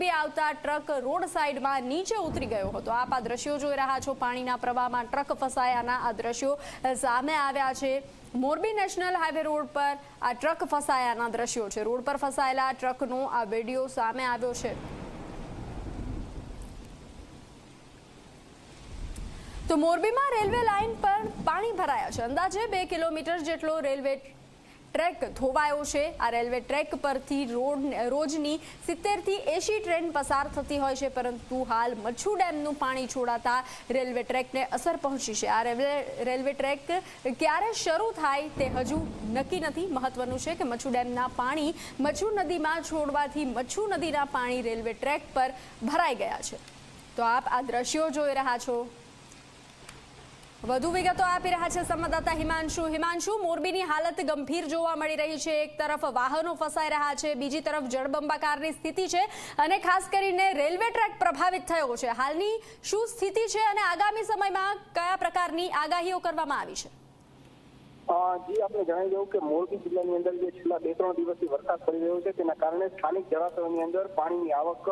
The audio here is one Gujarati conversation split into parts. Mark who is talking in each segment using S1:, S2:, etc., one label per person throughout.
S1: મોરબી આવતા ટ્રક રોડ સાઈડમાં નીચે ઉતરી ગયો હતો। આપ આ દ્રશ્યો જોઈ રહ્યા છો। પાણીના પ્રવાહમાં ટ્રક ફસાયાના આ દ્રશ્યો સામે આવ્યા છે। મોરબી નેશનલ હાઈવે રોડ પર આ ટ્રક ફસાયાના દ્રશ્યો છે। રોડ પર ફસાયેલા ટ્રકનો આ વિડીયો સામે આવ્યો છે। તો મોરબીમાં રેલવે લાઇન પર પાણી ભરાયા છે। અંદાજે 2 કિલોમીટર જેટલો રેલવે ટ્રેક ધોવાયો છે। આ રેલવે ટ્રેક પરથી રોજની 70 થી 80 ટ્રેન પસાર થતી હોય છે, પરંતુ હાલ મચ્છુ ડેમનું પાણી છોડાતા રેલવે ટ્રેકને અસર પહોંચી છે। આ રેલવે ટ્રેક ક્યારે શરૂ થાય તે હજુ નક્કી નથી। મહત્વનું છે કે મચ્છુ ડેમના પાણી મચ્છુ નદીમાં છોડવાથી મચ્છુ નદીના પાણી રેલવે ટ્રેક પર ભરાઈ ગયા છે। તો આપ આ દ્રશ્યો જોઈ રહ્યા છો। વધુ વિગતો આપી રહ્યા છે સંવાદદાતા હિમાંશુ। મોરબીની હાલત ગંભીર જોવા મળી રહી છે। એક તરફ વાહનો ફસાઈ રહ્યા છે, બીજી તરફ જળબંબાકારની સ્થિતિ છે અને ખાસ કરીને રેલવે ટ્રેક પ્રભાવિત થયો છે। હાલની શું સ્થિતિ છે અને આગામી સમયમાં કયા પ્રકારની આગાહીઓ કરવામાં આવી છે?
S2: જી, આપણે જણાવી દઉં કે મોરબી જિલ્લાની અંદર જે છેલ્લા 2-3 દિવસથી વરસાદ પડી રહ્યો છે તેના કારણે સ્થાનિક જળાશયોની અંદર પાણીની આવક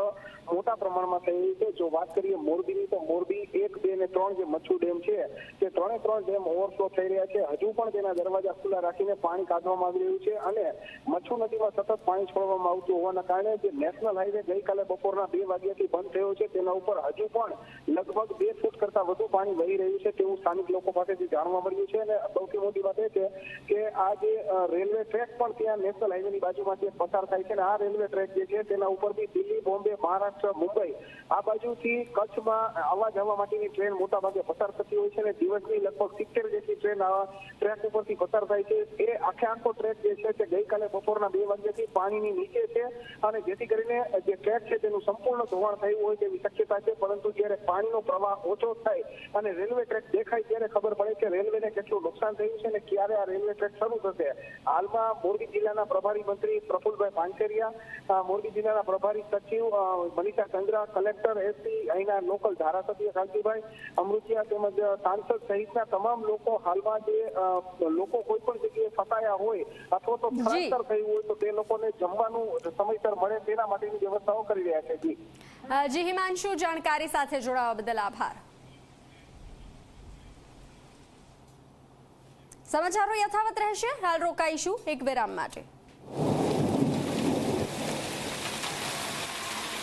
S2: મોટા પ્રમાણમાં થઈ રહી છે। જો વાત કરીએ મોરબીની, તો મોરબી 1, 2 અને 3 જે મચ્છુ ડેમ છે તે 3 ડેમ ઓવરફ્લો થઈ રહ્યા છે। હજુ પણ તેના દરવાજા ખુલ્લા રાખીને પાણી કાઢવામાં આવી રહ્યું છે અને મચ્છુ નદીમાં સતત પાણી છોડવામાં આવતું હોવાના કારણે જે નેશનલ હાઈવે ગઈકાલે બપોરના 2 વાગ્યાથી બંધ થયો છે તેના ઉપર હજુ પણ લગભગ 2 ફૂટ કરતા વધુ પાણી વહી રહ્યું છે તેવું સ્થાનિક લોકો પાસેથી જાણવા મળ્યું છે। અને સૌથી મોટી વાત કે આ જે રેલવે ટ્રેક પણ ત્યાં નેશનલ હાઈવેની બાજુમાંથી પસાર થાય છે અને આ રેલવે ટ્રેક જે છે તેના ઉપરથી દિલ્હી, બોમ્બે, મહારાષ્ટ્ર, મુંબઈ આ બાજુથી કચ્છમાં આવવા જવા માટેની ટ્રેન મોટા ભાગે પસાર થતી હોય છે અને દિવસની લગભગ 70 જેટલી ટ્રેન આ ટ્રેક ઉપરથી પસાર થાય છે। એ આખો ટ્રેક જે છે તે ગઈકાલે બપોરના 2 વાગ્યાથી પાણીની નીચે છે અને જેથી કરીને જે ટ્રેક છે તેનું સંપૂર્ણ ધોવાણ થયું હોય તેવી શક્યતા છે। પરંતુ જ્યારે પાણીનો પ્રવાહ ઓછો થાય અને રેલવે ટ્રેક દેખાય ત્યારે ખબર પડે કે રેલવેને કેટલું નુકસાન થયું છે અને ક્યારે આ રેલવે ટ્રેક શરૂ થશે। હાલમાં મોરબી જિલ્લાના પ્રભારી મંત્રી પ્રફુલભાઈ પાનસેરિયા, મોરબી જિલ્લાના પ્રભારી સચિવ મનીષા ચંદ્રા, કલેક્ટર, એસપી, અહીંના લોકલ ધારાસભ્ય કાંતિભાઈ અમૃતિયા તેમજ સાંસદ સહિતના તમામ લોકો હાલમાં જે લોકો કોઈ પણ જગ્યાએ ફસાયા હોય અથવા તો સ્થળાંતર થયું હોય તો તે લોકોને જમવાનું સમયસર મળે તેના માટેની વ્યવસ્થાઓ કરી રહ્યા છે।
S1: જી હિમાંશુ, જાણકારી સાથે જોડાવા બદલ આભાર। સમાચારો યથાવત રહેશે। હાલ રોકાઈશું એક વિરામ માટે।